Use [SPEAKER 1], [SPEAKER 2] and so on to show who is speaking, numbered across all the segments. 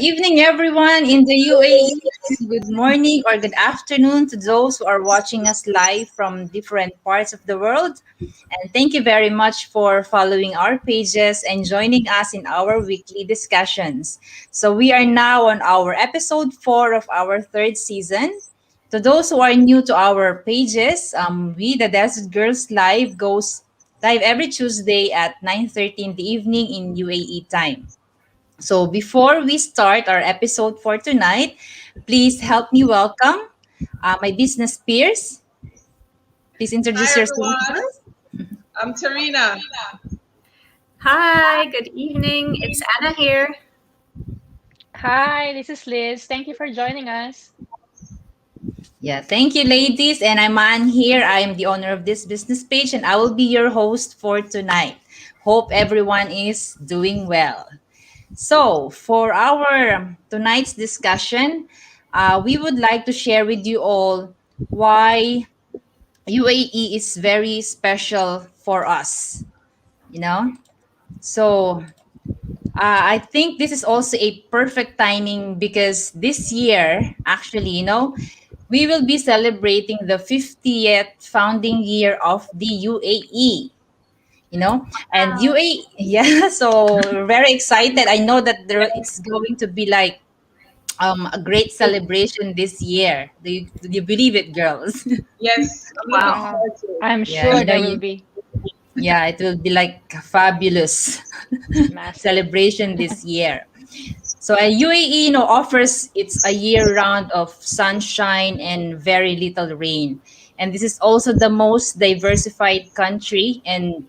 [SPEAKER 1] evening, everyone in the UAE. Good morning or good afternoon to those who are watching us live from different parts of the world. And thank you very much for following our pages and joining us in our weekly discussions. So, we are now on our episode 4 of our third season. To those who are new to our pages, the Desert Girls Live goes live every Tuesday at 9:30 in the evening in UAE time. So before we start our episode for tonight, please help me welcome my business peers. Please introduce
[SPEAKER 2] Hi
[SPEAKER 1] yourself,
[SPEAKER 2] everyone,
[SPEAKER 1] girls.
[SPEAKER 2] I'm Tarina.
[SPEAKER 3] Hi, good evening. It's Anna here.
[SPEAKER 4] Hi, this is Liz. Thank you for joining us.
[SPEAKER 1] Yeah, thank you, ladies. And I'm Ann here. I am the owner of this business page, and I will be your host for tonight. Hope everyone is doing well. So, for our tonight's discussion, we would like to share with you all why UAE is very special for us. You know, so I think this is also a perfect timing because this year, actually, we will be celebrating the 50th founding year of the UAE. And
[SPEAKER 3] Wow.
[SPEAKER 1] yeah, so we're very excited. I know that it's going to be like a great celebration this year. Do you believe it, girls?
[SPEAKER 2] Yes, I'm looking
[SPEAKER 3] Wow.
[SPEAKER 4] Yeah,
[SPEAKER 2] forward to it.
[SPEAKER 4] I'm
[SPEAKER 1] Yeah,
[SPEAKER 4] sure there will be
[SPEAKER 1] yeah, it will be like fabulous
[SPEAKER 4] massive.
[SPEAKER 1] celebration this year. So UAE, offers it's a year round of sunshine and very little rain. And this is also the most diversified country. And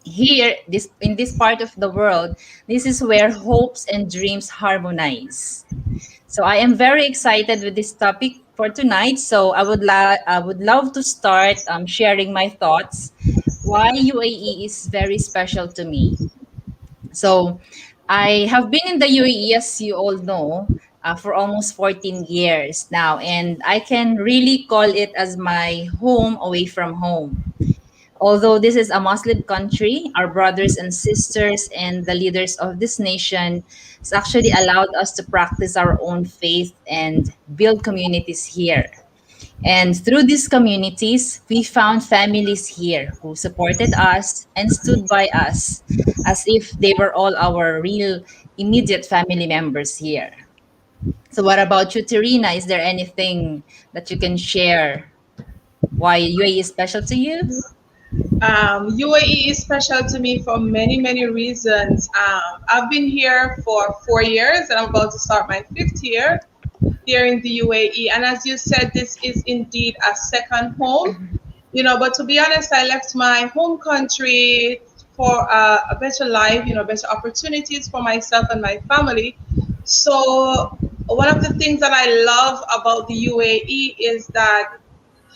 [SPEAKER 1] here, this in this part of the world, this is where hopes and dreams harmonize. So I am very excited with this topic for tonight. So I would love to start sharing my thoughts why UAE is very special to me. So I have been in the UAE, as you all know, for almost 14 years now, and I can really call it as my home away from home. Although this is a Muslim country, our brothers and sisters and the leaders of this nation has actually allowed us to practice our own faith and build communities here. And through these communities, we found families here who supported us and stood by us as if they were all our real immediate family members here. So, what about you, Terina? Is there anything that you can share why UAE is special to you?
[SPEAKER 2] UAE is special to me for many, many reasons. I've been here for 4 years and I'm about to start my fifth year here in the UAE. And as you said, this is indeed a second home. But to be honest, I left my home country for a better life, better opportunities for myself and my family. So one of the things that I love about the UAE is that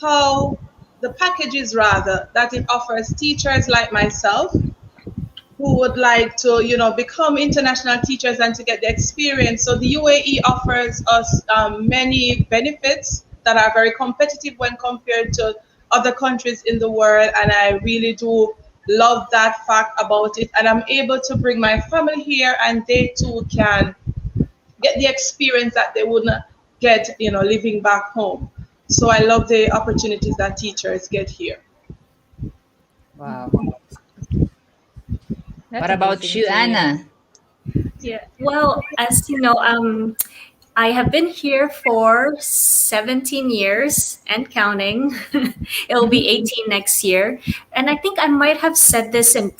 [SPEAKER 2] how the packages rather that it offers teachers like myself who would like to, become international teachers and to get the experience. So the UAE offers us many benefits that are very competitive when compared to other countries in the world, and I really do love that fact about it. And I'm able to bring my family here, and they too can get the experience that they wouldn't get, living back home. So I love the opportunities that teachers get here.
[SPEAKER 1] Wow. What
[SPEAKER 4] That's
[SPEAKER 1] about
[SPEAKER 4] amazing
[SPEAKER 1] you,
[SPEAKER 4] to hear.
[SPEAKER 1] Anna?
[SPEAKER 3] Yeah. Well, as you know, I have been here for 17 years and counting. It'll be 18 next year. And I think I might have said this in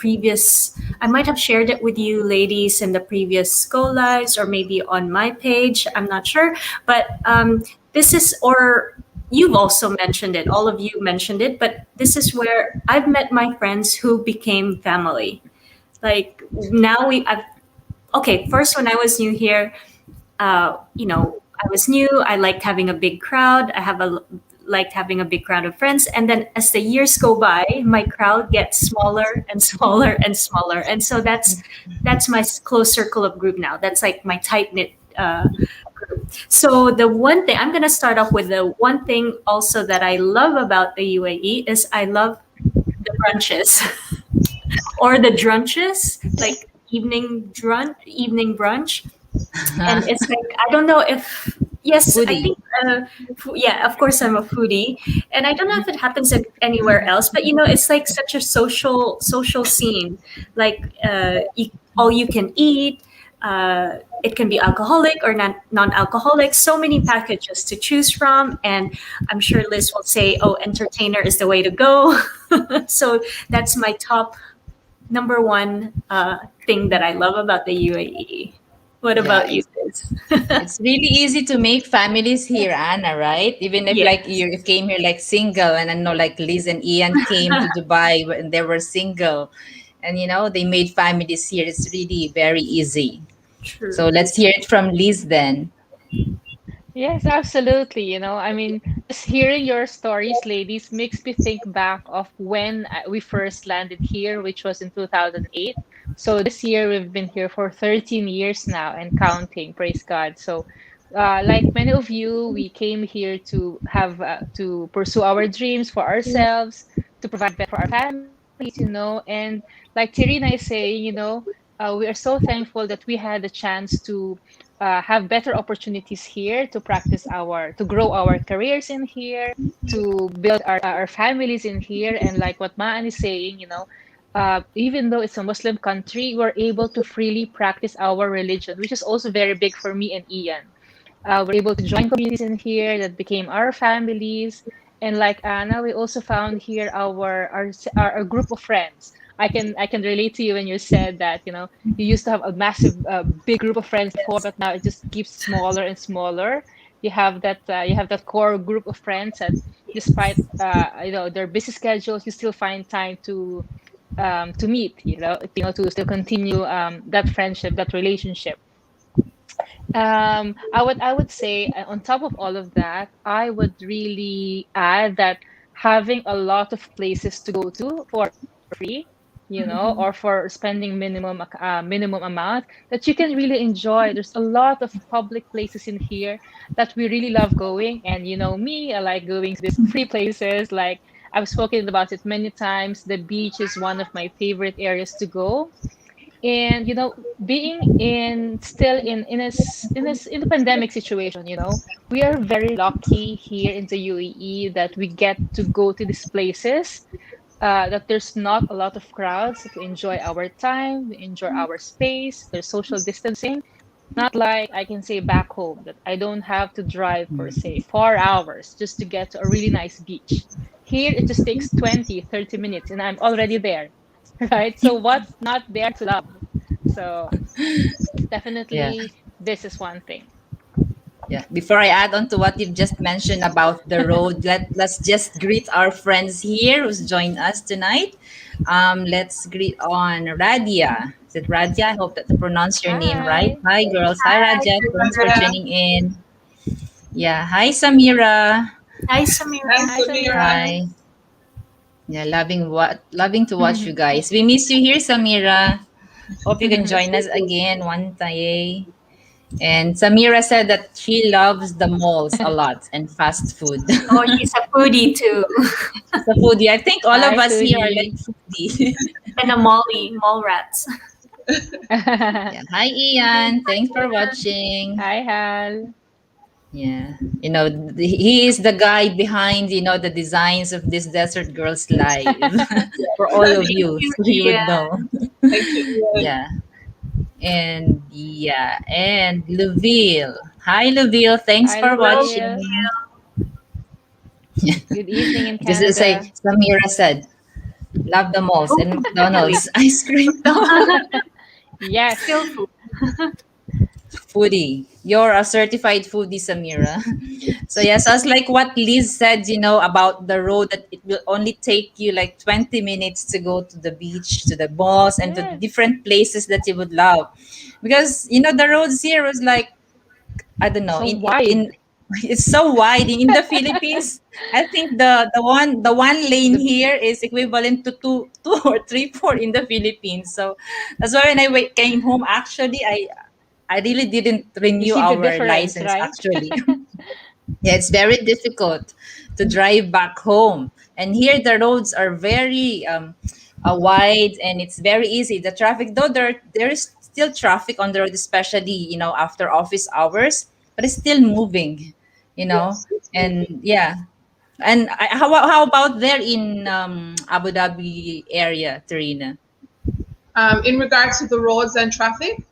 [SPEAKER 3] I might have shared it with you ladies in the previous Go Lives or maybe on my page. I'm not sure. But this is, or you've also mentioned it, all of you mentioned it, but this is where I've met my friends who became family. Like now okay, first when I was new here, I was new. I liked having a big crowd. Liked having a big crowd of friends. And then as the years go by, my crowd gets smaller and smaller and smaller. And so that's my close circle of group now. That's like my tight knit group. So the one thing I'm gonna start off with, the one thing also that I love about the UAE is I love the brunches or the drunches, like evening brunch. And it's like I don't know if yes, I
[SPEAKER 1] Foodie.
[SPEAKER 3] think yeah, of course I'm a foodie, and I don't know if it happens anywhere else, but it's like such a social scene, like all you can eat. It can be alcoholic or non-alcoholic. So many packages to choose from, and I'm sure Liz will say, "Oh, entertainer is the way to go." So that's my top number one thing that I love about the UAE. What
[SPEAKER 1] Yeah,
[SPEAKER 3] about you, Liz?
[SPEAKER 1] it's really easy to make families here, Anna, right? Even if like
[SPEAKER 3] Yes,
[SPEAKER 1] you came here like single, and I know like Liz and Ian came to Dubai when they were single, and they made families here. It's really very easy. So
[SPEAKER 3] true.
[SPEAKER 1] let's hear it from Liz then.
[SPEAKER 4] Yes, absolutely. I mean, just hearing your stories, ladies, makes me think back of when we first landed here, which was in 2008. So this year we've been here for 13 years now and counting, praise God. So, like many of you, we came here to have to pursue our dreams for ourselves, to provide better for our families, and like Tirina is saying, we are so thankful that we had the chance to have better opportunities here to to grow our careers in here, to build our families in here. And like what Maan is saying, even though it's a Muslim country, we're able to freely practice our religion, which is also very big for me and Ian. We're able to join communities in here that became our families. And like Anna, we also found here our group of friends. I can relate to you when you said that you used to have a massive big group of friends before, but now it just keeps smaller and smaller. You have that core group of friends that despite their busy schedules, you still find time to meet, to still continue that friendship, that relationship. I would say on top of all of that, I would really add that having a lot of places to go to for free, or for spending minimum amount that you can really enjoy. There's a lot of public places in here that we really love going, and me, I like going to these free places. Like I've spoken about it many times. The beach is one of my favorite areas to go, and being in still in the pandemic situation, we are very lucky here in the UAE that we get to go to these places, that there's not a lot of crowds, that we enjoy our time, we enjoy our space, there's social distancing. Not like I can say back home that I don't have to drive for say 4 hours just to get to a really nice beach. Here it just takes 20-30 minutes and I'm already there. Right? So what's not there to love? So
[SPEAKER 1] Yeah.
[SPEAKER 4] definitely this is one thing.
[SPEAKER 1] Yeah. Before I add on to what you've just mentioned about the road, let's just greet our friends here who's joined us tonight. Let's greet on Radia. Is it Radia? I hope that I pronounced your name right.
[SPEAKER 4] Hi.
[SPEAKER 1] Hi, girls. Hi,
[SPEAKER 3] Hi,
[SPEAKER 1] Radia. Thanks for
[SPEAKER 3] Samira.
[SPEAKER 1] tuning in. Yeah. Hi, Samira.
[SPEAKER 3] Hi,
[SPEAKER 2] Hi,
[SPEAKER 3] Samira.
[SPEAKER 4] Hi,
[SPEAKER 2] Samira.
[SPEAKER 4] Samira.
[SPEAKER 1] Hi. Yeah, loving to watch you guys. We miss you here, Samira. Hope you can join us again one day. And Samira said that she loves the malls a lot and fast food.
[SPEAKER 3] Oh, she's a foodie too,
[SPEAKER 1] She's a foodie. I think all of
[SPEAKER 4] Hi,
[SPEAKER 1] us here are like
[SPEAKER 4] foodie.
[SPEAKER 1] foodie.
[SPEAKER 3] and a mall rats.
[SPEAKER 1] Yeah. Hi, Ian. Thanks for
[SPEAKER 3] Hi,
[SPEAKER 1] watching.
[SPEAKER 4] Hi, Hal.
[SPEAKER 1] Yeah. He is the guy behind, the designs of this Desert Girls Live for all of
[SPEAKER 3] thank
[SPEAKER 1] you.
[SPEAKER 3] you,
[SPEAKER 1] So you would
[SPEAKER 3] Ian.
[SPEAKER 1] know.
[SPEAKER 2] Thank you, Ian.
[SPEAKER 1] Yeah. And yeah. And Luville. Hi, Luville. Thanks
[SPEAKER 4] Hi,
[SPEAKER 1] for
[SPEAKER 3] Hello,
[SPEAKER 4] Laville.
[SPEAKER 1] watching.
[SPEAKER 3] Bill.
[SPEAKER 4] Good evening in
[SPEAKER 1] Just to say,
[SPEAKER 4] Canada.
[SPEAKER 1] Samira said, love the malls
[SPEAKER 3] Oh,
[SPEAKER 1] and
[SPEAKER 3] really?
[SPEAKER 1] McDonald's ice cream.
[SPEAKER 3] Still
[SPEAKER 4] Yes.
[SPEAKER 3] food.
[SPEAKER 1] Foodie. You're a certified foodie, Samira. So yes, as like what Liz said, about the road, that it will only take you like 20 minutes to go to the beach, to the malls, and to
[SPEAKER 4] Yes.
[SPEAKER 1] different places that you would love. Because the roads here was like, I don't know,
[SPEAKER 4] So
[SPEAKER 1] in
[SPEAKER 4] wide.
[SPEAKER 1] it's so wide in the Philippines. I think the one lane
[SPEAKER 4] The
[SPEAKER 1] here is equivalent to two or three, four in the Philippines. So that's why when came home, actually, I really didn't
[SPEAKER 4] you
[SPEAKER 1] renew
[SPEAKER 4] see the
[SPEAKER 1] our
[SPEAKER 4] difference,
[SPEAKER 1] license.
[SPEAKER 4] right?
[SPEAKER 1] Actually, yeah, it's very difficult to drive back home. And here the roads are very wide, and it's very easy. The traffic, though, there is still traffic on the road, especially after office hours, but it's still moving, you know.
[SPEAKER 2] Yes, it's
[SPEAKER 1] And
[SPEAKER 2] moving.
[SPEAKER 1] yeah, and how about there in Abu Dhabi area, Tarina?
[SPEAKER 2] In regards to the roads and traffic,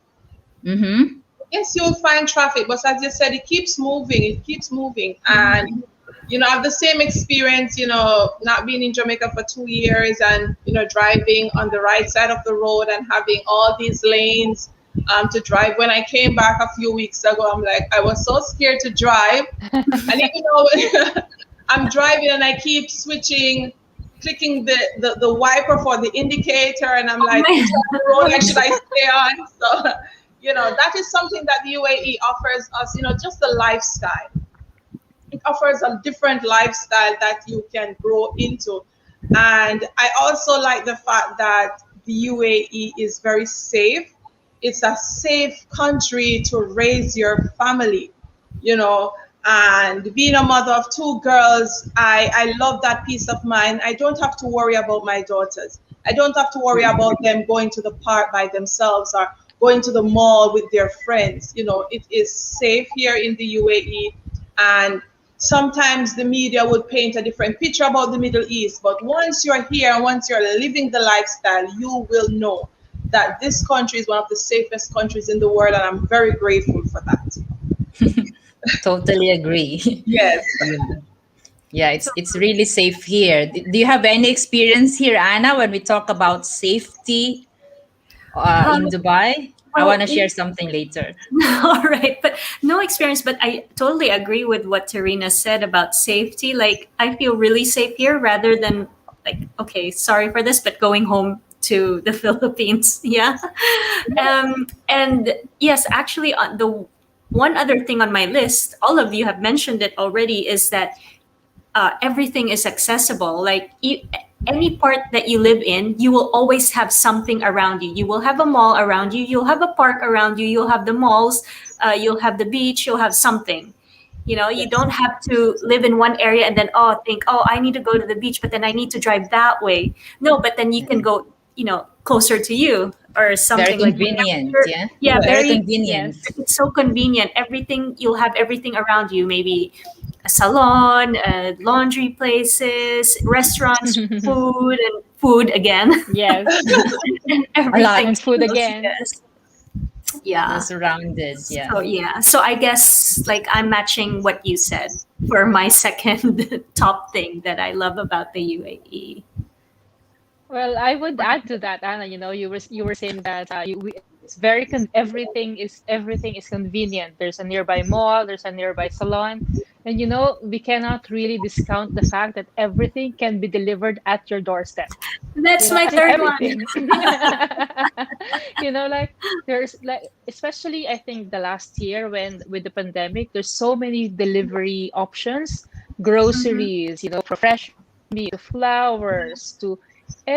[SPEAKER 1] Mm-hmm.
[SPEAKER 2] yes, you'll find traffic, but as you said, it keeps moving. It keeps moving, and I have the same experience. Not being in Jamaica for 2 years, and driving on the right side of the road and having all these lanes to drive. When I came back a few weeks ago, I'm like, I was so scared to drive, and even though I'm driving and I keep switching, clicking the wiper for the indicator, and I'm
[SPEAKER 3] Oh
[SPEAKER 2] like, which side of the road
[SPEAKER 3] my.
[SPEAKER 2] should I stay on? So, that is something that the UAE offers us, just the lifestyle. It offers a different lifestyle that you can grow into. And I also like the fact that the UAE is very safe. It's a safe country to raise your family, you know. And being a mother of two girls, I love that peace of mind. I don't have to worry about my daughters. I don't have to worry about them going to the park by themselves or going to the mall with their friends. It is safe here in the UAE. And sometimes the media would paint a different picture about the Middle East, but once you're here and once you're living the lifestyle, you will know that this country is one of the safest countries in the world, and I'm very grateful for that.
[SPEAKER 1] Totally agree.
[SPEAKER 2] Yes.
[SPEAKER 1] Yeah. Yeah,
[SPEAKER 3] So
[SPEAKER 1] it's really safe here. Do you have any experience here, Anna, when we talk about safety
[SPEAKER 3] um,
[SPEAKER 1] in Dubai? I
[SPEAKER 3] well,
[SPEAKER 1] want to share something later.
[SPEAKER 3] all right, but no experience. But I totally agree with what Tarina said about safety. Like, I feel really safe here rather than, like, okay, sorry for this, but going home to the Philippines. Yeah. And yes, actually, the one other thing on my list, all of you have mentioned it already, is that everything is accessible. Like, any part that you live in, you will always have something around you. You will have a mall around you. You'll have a park around you. You'll have the malls. You'll have the beach. You'll have something. You
[SPEAKER 2] Yes.
[SPEAKER 3] don't have to live in one area and then think, oh, I need to go to the beach, but then I need to drive that way. No, but then you can go, closer to you or
[SPEAKER 1] Very
[SPEAKER 3] something like that.
[SPEAKER 1] convenient, yeah.
[SPEAKER 3] Yeah,
[SPEAKER 1] Very
[SPEAKER 2] Yes.
[SPEAKER 3] very.
[SPEAKER 1] convenient.
[SPEAKER 4] Yes.
[SPEAKER 3] It's so convenient. Everything, you'll have everything around you. Maybe a salon, laundry places, restaurants, food, and food again,
[SPEAKER 4] Yes.
[SPEAKER 3] and
[SPEAKER 1] A lot.
[SPEAKER 3] everything
[SPEAKER 4] And food
[SPEAKER 3] else.
[SPEAKER 4] again.
[SPEAKER 3] Yes. Yeah.
[SPEAKER 1] Surrounded, yeah.
[SPEAKER 3] So yeah. So I guess, like, I'm matching what you said for my second top thing that I love about the UAE.
[SPEAKER 4] Well, I would add to that, Anna. You were saying that it's very everything is convenient. There's a nearby mall, there's a nearby salon, and we cannot really discount the fact that everything can be delivered at your doorstep.
[SPEAKER 3] That's my
[SPEAKER 4] As in
[SPEAKER 3] third one.
[SPEAKER 4] everything. Like there's like, especially I think the last year when with the pandemic, there's so many delivery options,
[SPEAKER 3] Mhm.
[SPEAKER 4] groceries, from fresh meat to flowers to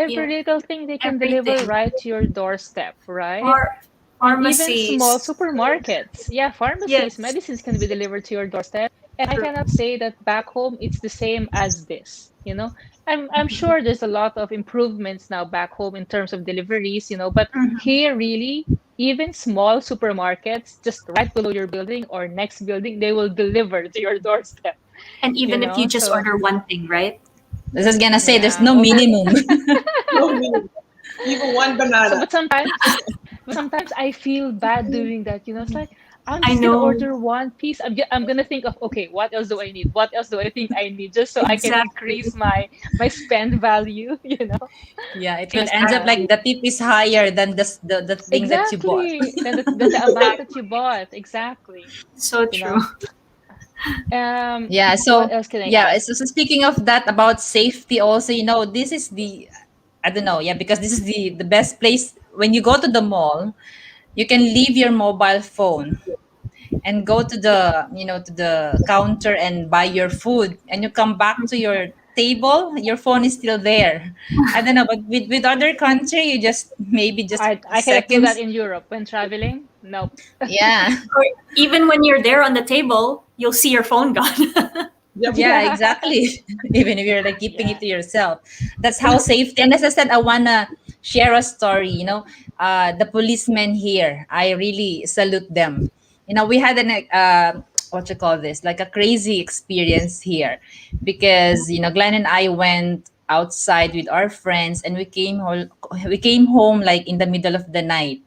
[SPEAKER 3] Yeah.
[SPEAKER 4] every little thing they can deliver
[SPEAKER 3] Everything.
[SPEAKER 4] right to your doorstep, right?
[SPEAKER 3] Or
[SPEAKER 4] And even small
[SPEAKER 3] pharmacies.
[SPEAKER 4] supermarkets, yeah, pharmacies,
[SPEAKER 3] Yes.
[SPEAKER 4] medicines can be delivered to your doorstep. And I
[SPEAKER 3] True.
[SPEAKER 4] cannot say that back home it's the same as this. I'm sure there's a lot of improvements now back home in terms of deliveries, but
[SPEAKER 3] Mhm.
[SPEAKER 4] here really, even small supermarkets just right below your building or next building, they will deliver to your doorstep,
[SPEAKER 3] And even if you just
[SPEAKER 4] So
[SPEAKER 3] order one thing, right?
[SPEAKER 1] This is gonna say there's
[SPEAKER 4] yeah,
[SPEAKER 1] no minimum.
[SPEAKER 2] No meaning. Even one
[SPEAKER 4] so
[SPEAKER 2] banana.
[SPEAKER 4] but sometimes I feel bad doing that. It's like I'm
[SPEAKER 3] I
[SPEAKER 4] just gonna
[SPEAKER 3] know.
[SPEAKER 4] order one piece. I'm gonna think of, okay, what else do I need? What else do I think I need? Just so I can
[SPEAKER 3] Exactly.
[SPEAKER 4] increase my spend value.
[SPEAKER 1] Yeah, it will ends up like
[SPEAKER 3] Exactly.
[SPEAKER 1] the tip is higher than the thing that you bought.
[SPEAKER 4] Exactly. Then the amount that you
[SPEAKER 3] Exactly.
[SPEAKER 4] bought. Exactly.
[SPEAKER 3] So
[SPEAKER 4] You
[SPEAKER 3] true.
[SPEAKER 4] know.
[SPEAKER 1] Yeah,
[SPEAKER 4] What
[SPEAKER 1] so
[SPEAKER 4] else can I
[SPEAKER 1] yeah,
[SPEAKER 4] add?
[SPEAKER 1] so speaking of that about safety also, this is the I don't know, yeah, because this is the best place when you go to the mall, you can leave your mobile phone and go to the counter and buy your food, and you come back to your table, your phone is still there. I don't know, but with other country, you just maybe just
[SPEAKER 4] I cannot do that
[SPEAKER 1] seconds.
[SPEAKER 4] in Europe when traveling. Nope.
[SPEAKER 1] Yeah.
[SPEAKER 3] Or even when you're there on the table, you'll see your phone gone.
[SPEAKER 2] Yep.
[SPEAKER 1] Yeah,
[SPEAKER 4] Yeah.
[SPEAKER 1] exactly. Even if you're like keeping it
[SPEAKER 4] Yeah.
[SPEAKER 1] to yourself, that's how safety. And as I said, I wanna share a story. The policemen here, I really salute them. We had what you call this, like a crazy experience here, because Glenn and I went outside with our friends, and we came home like in the middle of the night,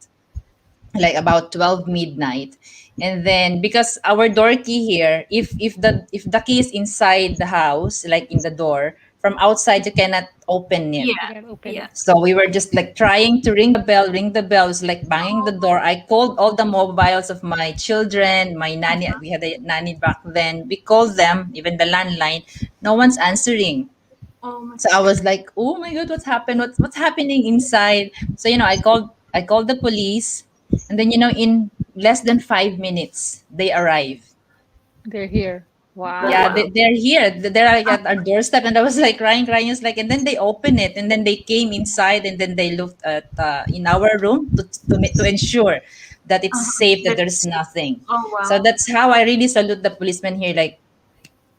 [SPEAKER 1] like about 12 midnight. And then, because our door key here, if the key is inside the house, like in the door, from outside you cannot open it.
[SPEAKER 3] Yeah.
[SPEAKER 4] You can open
[SPEAKER 3] Yeah.
[SPEAKER 4] it.
[SPEAKER 1] So we were just like trying to ring the bells, like banging the door. I called all the mobiles of my children, my nanny. We had a nanny back then. We called them, even the landline. No one's answering.
[SPEAKER 3] Oh my.
[SPEAKER 1] So I was like, "Oh my god, what's happened? What's happening inside?" So I called the police, and then in less than 5 minutes they arrive.
[SPEAKER 4] They're here.
[SPEAKER 3] Oh
[SPEAKER 1] Yeah,
[SPEAKER 3] wow.
[SPEAKER 4] Wow.
[SPEAKER 1] they're here. They're like at our doorstep, and I was like crying. It's like, and then they open it, and then they came inside, and then they looked at in our room to ensure that it's safe, that there's
[SPEAKER 3] That's it.
[SPEAKER 1] nothing.
[SPEAKER 3] Oh
[SPEAKER 1] So
[SPEAKER 3] wow.
[SPEAKER 1] that's how I really salute the policemen here. Like,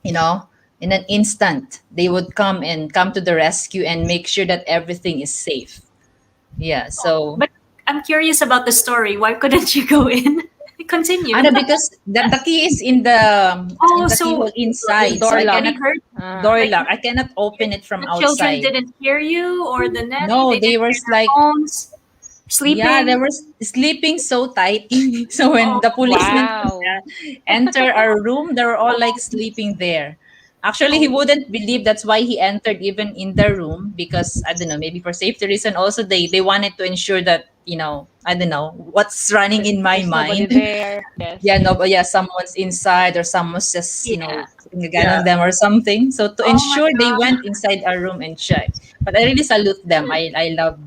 [SPEAKER 1] you know, in an instant, they would come to the rescue and make sure that everything is safe. Yeah. So,
[SPEAKER 3] But I'm curious about the story. Why couldn't you go in? Continue.
[SPEAKER 1] Anna, because the key is in
[SPEAKER 3] Oh,
[SPEAKER 1] the
[SPEAKER 3] so
[SPEAKER 1] keyhole inside, so
[SPEAKER 4] Door
[SPEAKER 1] I
[SPEAKER 4] lock.
[SPEAKER 1] cannot
[SPEAKER 3] nobody heard?
[SPEAKER 1] door
[SPEAKER 3] Like
[SPEAKER 1] lock. I cannot open it from
[SPEAKER 3] the children
[SPEAKER 1] outside.
[SPEAKER 3] didn't hear you, or the nanny,
[SPEAKER 1] No,
[SPEAKER 3] they
[SPEAKER 1] they
[SPEAKER 3] didn't
[SPEAKER 1] were
[SPEAKER 3] hear their
[SPEAKER 1] like,
[SPEAKER 3] phones
[SPEAKER 1] yeah, they
[SPEAKER 3] sleeping.
[SPEAKER 1] were sleeping so tightly. So when
[SPEAKER 3] Oh,
[SPEAKER 1] the policeman
[SPEAKER 4] Wow.
[SPEAKER 1] enter our room, they were all like sleeping there. Actually, he
[SPEAKER 3] oh,
[SPEAKER 1] wouldn't believe that's why he entered even in the room, because I don't know, maybe for safety reason. Also, they wanted to ensure that I don't know what's running in my
[SPEAKER 4] There's nobody
[SPEAKER 1] mind.
[SPEAKER 4] there. Yes.
[SPEAKER 1] Yeah, no, but yeah, someone's inside, or someone's just
[SPEAKER 3] yeah.
[SPEAKER 1] putting a gun
[SPEAKER 2] Yeah.
[SPEAKER 1] on them or something. So to
[SPEAKER 3] Oh my
[SPEAKER 1] ensure, they
[SPEAKER 3] god.
[SPEAKER 1] went inside our room and checked. But I really salute them. I love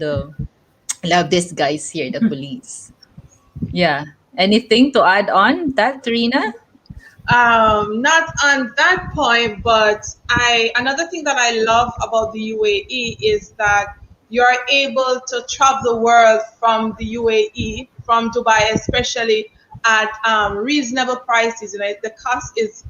[SPEAKER 1] these guys here, the police. Yeah. Anything to add on that, Trina?
[SPEAKER 2] Not on that point, but I another thing that I love about the UAE is that you're able to travel the world from the UAE, from Dubai, especially at reasonable prices. The cost is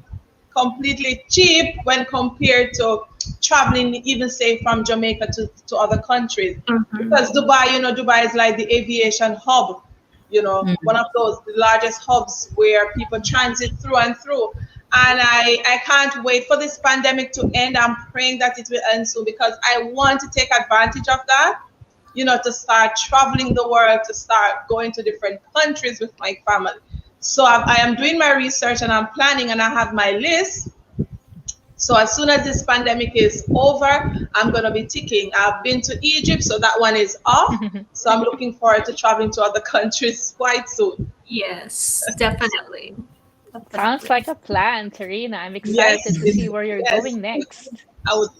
[SPEAKER 2] completely cheap when compared to traveling, even say from Jamaica to other countries.
[SPEAKER 3] Mhm.
[SPEAKER 2] Because Dubai is like the aviation hub, one of those the largest hubs where people transit through and through. And I can't wait for this pandemic to end. I'm praying that it will end soon because I want to take advantage of that, to start traveling the world, to start going to different countries with my family. So I am doing my research and I'm planning and I have my list. So as soon as this pandemic is over, I'm going to be ticking. I've been to Egypt, so that one is off. So I'm looking forward to traveling to other countries quite soon.
[SPEAKER 3] Yes, definitely.
[SPEAKER 4] Sounds
[SPEAKER 3] Definitely.
[SPEAKER 4] like a plan, Tarina. I'm
[SPEAKER 2] Yes,
[SPEAKER 4] excited to see where you're
[SPEAKER 2] yes.
[SPEAKER 4] going next.
[SPEAKER 2] I would.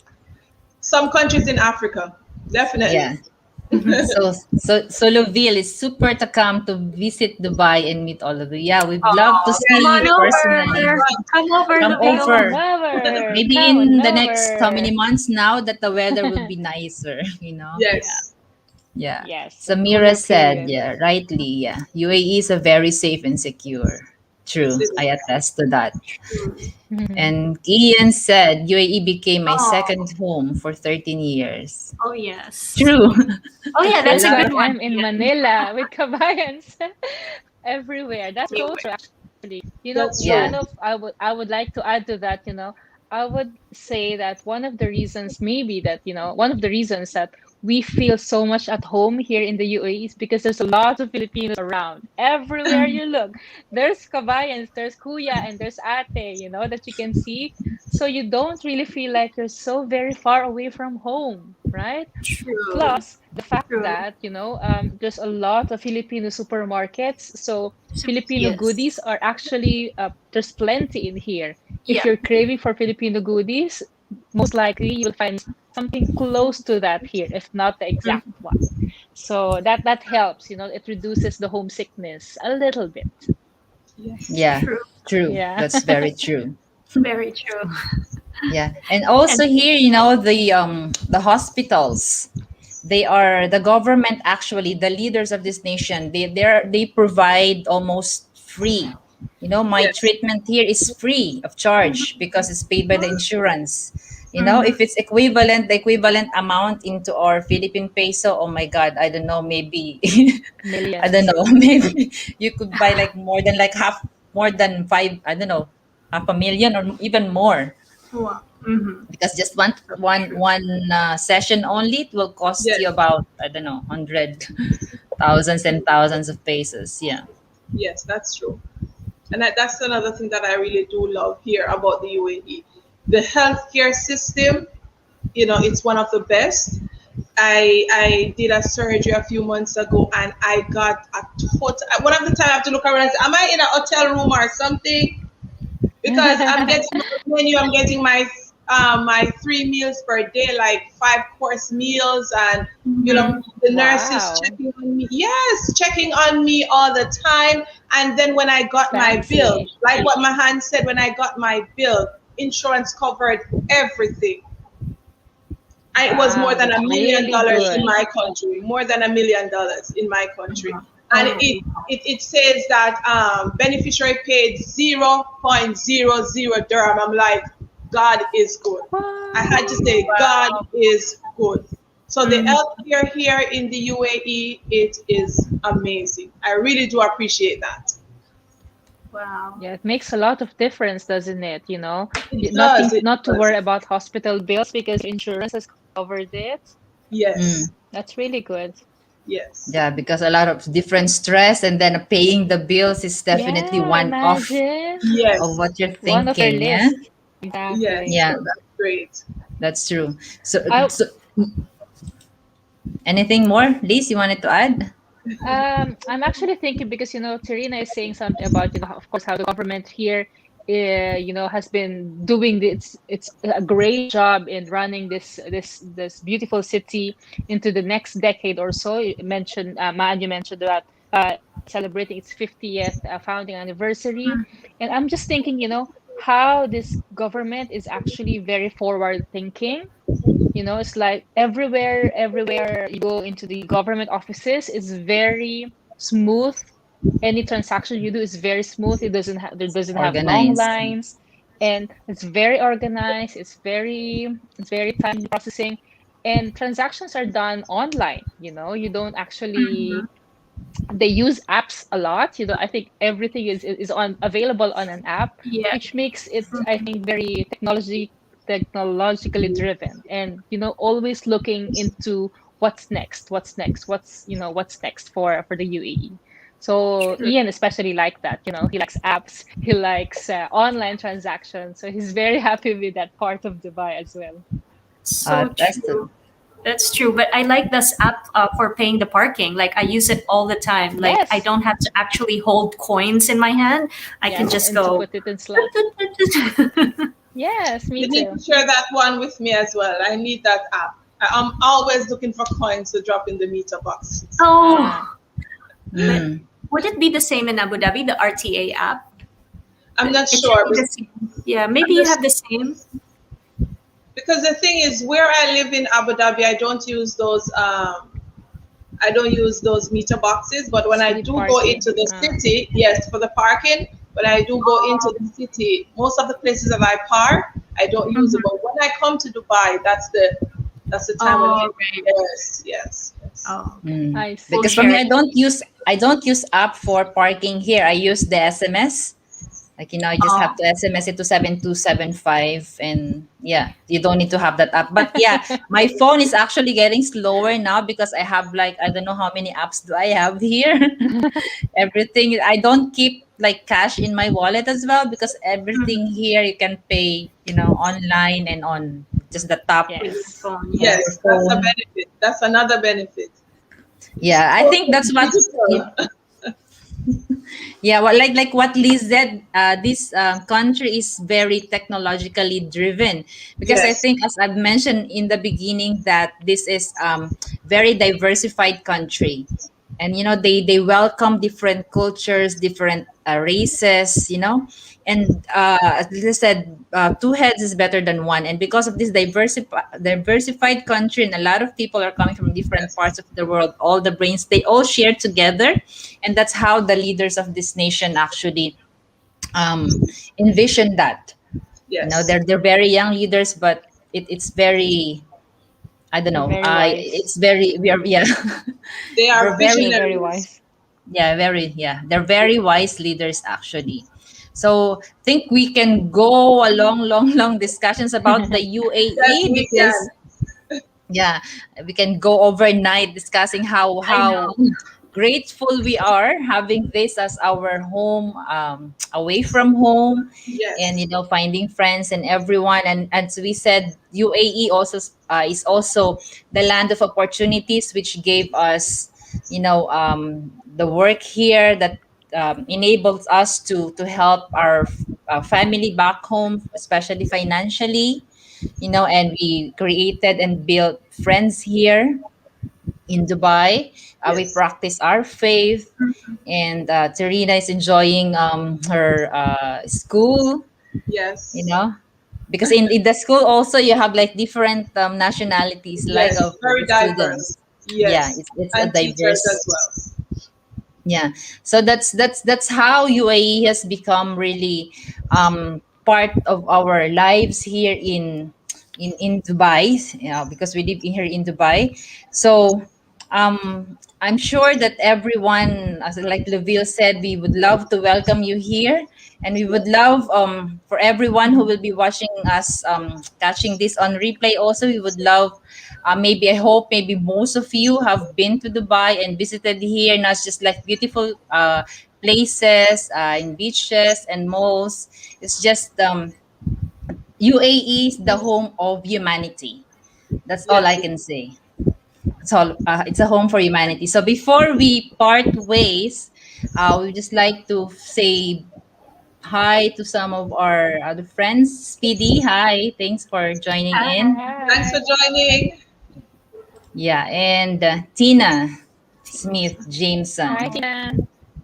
[SPEAKER 2] Some countries in Africa, definitely.
[SPEAKER 1] Yeah. So Loville is super to come to visit Dubai and meet all of you. Yeah, we'd love to
[SPEAKER 3] Oh,
[SPEAKER 1] see
[SPEAKER 3] come
[SPEAKER 2] Yes,
[SPEAKER 3] on
[SPEAKER 1] you
[SPEAKER 3] over.
[SPEAKER 1] personally.
[SPEAKER 3] Come over,
[SPEAKER 1] Come
[SPEAKER 3] Laville.
[SPEAKER 4] Come on
[SPEAKER 1] over.
[SPEAKER 4] over.
[SPEAKER 1] Maybe
[SPEAKER 4] Come on
[SPEAKER 1] in the next how
[SPEAKER 4] over.
[SPEAKER 1] many months now that the weather will be nicer, you know?
[SPEAKER 3] Yeah.
[SPEAKER 2] yes.
[SPEAKER 1] Yeah.
[SPEAKER 4] Yes, a
[SPEAKER 1] Samira
[SPEAKER 4] cooler
[SPEAKER 1] said,
[SPEAKER 4] period.
[SPEAKER 1] yeah, rightly, yeah. UAE is a very safe and secure.
[SPEAKER 2] Yes,
[SPEAKER 1] True.
[SPEAKER 2] it
[SPEAKER 1] I
[SPEAKER 2] is.
[SPEAKER 1] attest to that.
[SPEAKER 3] True.
[SPEAKER 1] And Ian said, UAE became my
[SPEAKER 3] Oh,
[SPEAKER 1] second home for 13 years.
[SPEAKER 3] oh yes.
[SPEAKER 1] True.
[SPEAKER 3] Oh
[SPEAKER 4] It
[SPEAKER 3] yeah, that's
[SPEAKER 4] feels
[SPEAKER 3] a good
[SPEAKER 4] like
[SPEAKER 3] one,
[SPEAKER 4] I'm in
[SPEAKER 3] Ian.
[SPEAKER 4] Manila with kabayans everywhere. That's so true,
[SPEAKER 3] Anywhere.
[SPEAKER 4] actually.
[SPEAKER 2] That's
[SPEAKER 1] Yeah.
[SPEAKER 2] true.
[SPEAKER 4] One of I would like to add to that, I would say that one of the reasons maybe that, one of the reasons that we feel so much at home here in the UAE is because there's a lot of Filipinos around. Everywhere you look, there's kabayans, there's kuya, and there's ate, that you can see. So you don't really feel like you're so very far away from home, right?
[SPEAKER 3] True.
[SPEAKER 4] Plus the fact
[SPEAKER 3] True.
[SPEAKER 4] that there's a lot of Filipino supermarkets, so Filipino
[SPEAKER 3] Yes.
[SPEAKER 4] goodies are actually there's plenty in here. If
[SPEAKER 3] Yeah.
[SPEAKER 4] you're craving for Filipino goodies, most likely you'll find something close to that here, if not the
[SPEAKER 3] Mhm.
[SPEAKER 4] exact one. So that helps. It reduces the homesickness a little bit.
[SPEAKER 2] Yes.
[SPEAKER 1] Yeah.
[SPEAKER 3] True.
[SPEAKER 1] True.
[SPEAKER 4] Yeah.
[SPEAKER 1] That's very true.
[SPEAKER 3] Very true.
[SPEAKER 1] Yeah. And
[SPEAKER 3] And
[SPEAKER 1] also here, the hospitals, they are the government, actually the leaders of this nation, they provide almost free. My
[SPEAKER 2] Yes.
[SPEAKER 1] treatment here is free of charge because it's paid by the insurance. If it's equivalent, the equivalent amount into our Philippine peso, oh my God, I don't know, maybe, I don't
[SPEAKER 4] Millions.
[SPEAKER 1] know, maybe you could buy like more than like half, more than five, I don't know, half a million or even more.
[SPEAKER 3] Wow. Mm-hmm.
[SPEAKER 1] Because just one one
[SPEAKER 2] True.
[SPEAKER 1] one session only, it will cost you
[SPEAKER 2] Yes,
[SPEAKER 1] about, I don't know, hundred thousands and thousands of pesos. Yeah.
[SPEAKER 2] yes, that's true. And that's another thing that I really do love here about the UAE. The healthcare system, it's one of the best. I did a surgery a few months ago and I got a total. One of the time I have to look around and say, am I in a hotel room or something? Because I'm getting my menu, I'm getting my 3 meals per day, like 5 course meals, and
[SPEAKER 3] Mm-hmm.
[SPEAKER 2] the nurse is
[SPEAKER 4] Wow.
[SPEAKER 2] checking on me. Yes, checking on me all the time. And then when I got my bill,
[SPEAKER 4] Fancy.
[SPEAKER 2] like what my hand said, when I got my bill, insurance covered everything. It was more
[SPEAKER 4] Wow,
[SPEAKER 2] than a
[SPEAKER 4] that's
[SPEAKER 2] million
[SPEAKER 4] really
[SPEAKER 2] dollars in
[SPEAKER 4] good.
[SPEAKER 2] my country, more than $1 million in my country. And
[SPEAKER 3] Oh,
[SPEAKER 2] it says that beneficiary paid 0.00 dirham. I'm like, God is good. I had to
[SPEAKER 4] What?
[SPEAKER 2] say, God
[SPEAKER 3] wow.
[SPEAKER 2] is good. So the
[SPEAKER 3] Mm,
[SPEAKER 2] healthcare here in the UAE, it is amazing. I really do appreciate that.
[SPEAKER 3] wow.
[SPEAKER 4] Yeah, it makes a lot of difference, doesn't it?
[SPEAKER 2] It does.
[SPEAKER 4] Nothing,
[SPEAKER 2] It
[SPEAKER 4] not to
[SPEAKER 2] does.
[SPEAKER 4] worry about hospital bills because your insurance has covered it.
[SPEAKER 1] Mm.
[SPEAKER 2] Yes.
[SPEAKER 4] That's really good.
[SPEAKER 2] Yes.
[SPEAKER 1] Yeah, because a lot of different stress, and then paying the bills is definitely
[SPEAKER 4] Yeah,
[SPEAKER 1] one off
[SPEAKER 4] imagine
[SPEAKER 1] of
[SPEAKER 2] Yes.
[SPEAKER 1] what you're
[SPEAKER 4] one of your
[SPEAKER 1] thinking. Yeah,
[SPEAKER 4] list.
[SPEAKER 2] Yes.
[SPEAKER 4] Exactly.
[SPEAKER 1] yeah,
[SPEAKER 2] So that's great.
[SPEAKER 1] that's true. So,
[SPEAKER 4] I
[SPEAKER 1] so anything more, Liz, you wanted to add?
[SPEAKER 4] I'm actually thinking because Tarina is saying something about of course how the government here has been doing it's a great job in running this beautiful city into the next decade or so. You mentioned Maan, you mentioned that celebrating its 50th founding anniversary, and I'm just thinking how this government is actually very forward thinking. It's like everywhere you go into the government offices is very smooth. Any transaction you do is very smooth. There doesn't have long
[SPEAKER 1] Organized.
[SPEAKER 4] lines, and it's very organized. It's very timely processing, and transactions are done online. You don't actually they use apps a lot. I think everything is on available on an app,
[SPEAKER 3] Yeah.
[SPEAKER 4] which makes it, I think, very technologically driven, and always looking into what's next for the UAE. So
[SPEAKER 3] True.
[SPEAKER 4] Ian especially like that. He likes apps, he likes online transactions, so he's very happy with that part of Dubai as well.
[SPEAKER 3] So
[SPEAKER 1] That's the
[SPEAKER 3] true. That's true. But I like this app for paying the parking. Like I use it all the time. Like I
[SPEAKER 4] Yes,
[SPEAKER 3] don't have to actually hold coins in my hand. I can
[SPEAKER 4] yes,
[SPEAKER 3] just
[SPEAKER 4] and to
[SPEAKER 3] go.
[SPEAKER 4] put it in slots. Yes, me
[SPEAKER 2] You need
[SPEAKER 4] too.
[SPEAKER 2] to share that one with me as well. I need that app. I'm always looking for coins to drop in the meter boxes.
[SPEAKER 4] Ah.
[SPEAKER 3] Oh, but
[SPEAKER 1] mm.
[SPEAKER 3] would it be the same in Abu Dhabi, the RTA app?
[SPEAKER 2] I'm not
[SPEAKER 3] It should
[SPEAKER 2] sure,
[SPEAKER 3] be
[SPEAKER 2] but
[SPEAKER 3] the same. Yeah, maybe
[SPEAKER 2] I'm
[SPEAKER 3] you
[SPEAKER 2] just
[SPEAKER 3] have the same.
[SPEAKER 2] because the thing is, where I live in Abu Dhabi, I don't use those. I don't use those meter boxes. But when I
[SPEAKER 4] City
[SPEAKER 2] do go
[SPEAKER 4] parking.
[SPEAKER 2] into the city, yes, for the parking. When I do go into
[SPEAKER 3] Oh,
[SPEAKER 2] the city, most of the places that I park, I don't use it.
[SPEAKER 3] mhm.
[SPEAKER 2] But when I come to Dubai, that's the time when
[SPEAKER 3] Oh,
[SPEAKER 2] I.
[SPEAKER 3] right.
[SPEAKER 2] Yes, yes, yes.
[SPEAKER 3] Oh, okay.
[SPEAKER 1] Mm.
[SPEAKER 4] I
[SPEAKER 3] We'll
[SPEAKER 1] Because for
[SPEAKER 4] see.
[SPEAKER 1] me,
[SPEAKER 3] share it.
[SPEAKER 1] I don't use app for parking here. I use the SMS. Like, I just have
[SPEAKER 3] Oh,
[SPEAKER 1] to SMS it to 7275, and yeah, you don't need to have that app. But yeah, my phone is actually getting slower now because I have like, I don't know how many apps do I have here. Everything, I don't keep like cash in my wallet as well, because everything
[SPEAKER 3] mhm.
[SPEAKER 1] here you can pay, online and on just the top
[SPEAKER 3] With your
[SPEAKER 4] Yes.
[SPEAKER 3] phone.
[SPEAKER 1] of
[SPEAKER 3] Yeah.
[SPEAKER 1] your
[SPEAKER 2] Yes, that's a
[SPEAKER 1] phone.
[SPEAKER 2] benefit. That's another benefit. It's
[SPEAKER 1] Yeah, I think
[SPEAKER 2] totally
[SPEAKER 1] that's what.
[SPEAKER 2] digital.
[SPEAKER 1] Yeah, well, like what Liz said, this country is very technologically driven, because I
[SPEAKER 2] Yes,
[SPEAKER 1] think, as I've mentioned in the beginning, that this is very diversified country, and they welcome different cultures, different races, and as I said, two heads is better than one, and because of this diversified country, and a lot of people are coming from different
[SPEAKER 2] yes,
[SPEAKER 1] parts of the world, all the brains they all share together, and that's how the leaders of this nation actually envision that.
[SPEAKER 2] yes.
[SPEAKER 1] They're very young leaders, but it's very, I don't
[SPEAKER 4] They're
[SPEAKER 1] know.
[SPEAKER 4] very wise.
[SPEAKER 1] It's very, we are, yeah.
[SPEAKER 2] They are
[SPEAKER 1] We're
[SPEAKER 4] They're
[SPEAKER 1] very,
[SPEAKER 4] very
[SPEAKER 2] visionaries.
[SPEAKER 4] wise.
[SPEAKER 1] yeah, very, yeah. They're very wise leaders actually. So think we can go a long, long, long discussions about the
[SPEAKER 2] Yes,
[SPEAKER 1] UAE
[SPEAKER 2] we can.
[SPEAKER 1] because yeah, we can go overnight discussing
[SPEAKER 3] I
[SPEAKER 1] how
[SPEAKER 3] know.
[SPEAKER 1] grateful we are having this as our home, away from home, and
[SPEAKER 2] Yes.
[SPEAKER 1] finding friends and everyone. And as we said, UAE also is also the land of opportunities, which gave us the work here that enables us to help our family back home, especially financially. And we created and built friends here in Dubai. We
[SPEAKER 2] Yes.
[SPEAKER 1] practice our faith, and Terina is enjoying her school, you
[SPEAKER 2] Yes.
[SPEAKER 1] know, because in the school also you have like different nationalities, like
[SPEAKER 2] Yes.
[SPEAKER 1] of the
[SPEAKER 2] Very diverse.
[SPEAKER 1] students. Yeah,
[SPEAKER 2] Yes.
[SPEAKER 1] it's a
[SPEAKER 2] And teachers as
[SPEAKER 1] diverse.
[SPEAKER 2] well.
[SPEAKER 1] Yeah, so that's how UAE has become really part of our lives here in Dubai, because we live in here in Dubai. So I'm sure that everyone, as like Leville said, we would love to welcome you here, and we would
[SPEAKER 2] Yes.
[SPEAKER 1] love for everyone who will be watching us, catching this on replay. Also, we would love, maybe I hope maybe most of you have been to Dubai and visited here, not just like beautiful places and beaches and malls. It's just UAE is the home of humanity. That's all I
[SPEAKER 2] Yes.
[SPEAKER 1] can say. It's all. It's a home for humanity. So before we part ways, we would just like to say hi to some of our other friends. Speedy, hi. Thanks for joining in.
[SPEAKER 2] Thanks for
[SPEAKER 4] Hi.
[SPEAKER 2] joining.
[SPEAKER 1] Yeah, and Tina Smith
[SPEAKER 4] Hi,
[SPEAKER 1] Jameson.
[SPEAKER 4] Tina.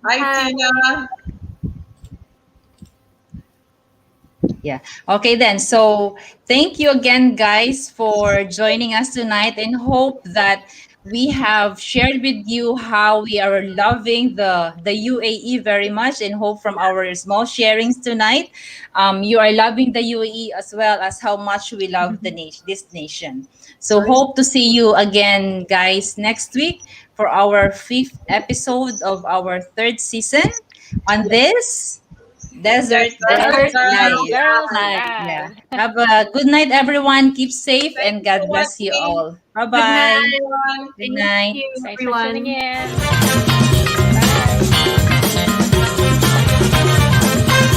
[SPEAKER 2] Hi,
[SPEAKER 3] Hi.
[SPEAKER 2] Tina.
[SPEAKER 1] Yeah. Okay, then. So thank you again, guys, for joining us tonight, and hope that we have shared with you how we are loving the UAE very much, and hope from our small sharings tonight, you are loving the UAE as well as how much we love this nation. So
[SPEAKER 2] Sorry.
[SPEAKER 1] hope to see you again, guys, next week for our fifth episode of our third season on
[SPEAKER 2] Yes.
[SPEAKER 1] this Desert
[SPEAKER 2] Desert
[SPEAKER 1] Girls
[SPEAKER 3] Desert
[SPEAKER 2] Girls
[SPEAKER 3] Girls
[SPEAKER 1] Live.
[SPEAKER 4] Girls
[SPEAKER 3] Live.
[SPEAKER 1] Yeah.
[SPEAKER 4] Live.
[SPEAKER 1] Have a good night, everyone. Keep safe
[SPEAKER 2] Thank
[SPEAKER 1] and
[SPEAKER 2] you for
[SPEAKER 1] God bless you
[SPEAKER 2] watching.
[SPEAKER 1] all. Bye
[SPEAKER 3] Good
[SPEAKER 1] bye.
[SPEAKER 3] night.
[SPEAKER 2] Everyone.
[SPEAKER 1] Good
[SPEAKER 3] Thank
[SPEAKER 1] night.
[SPEAKER 3] you,
[SPEAKER 4] Thanks for tuning
[SPEAKER 3] everyone.
[SPEAKER 4] in.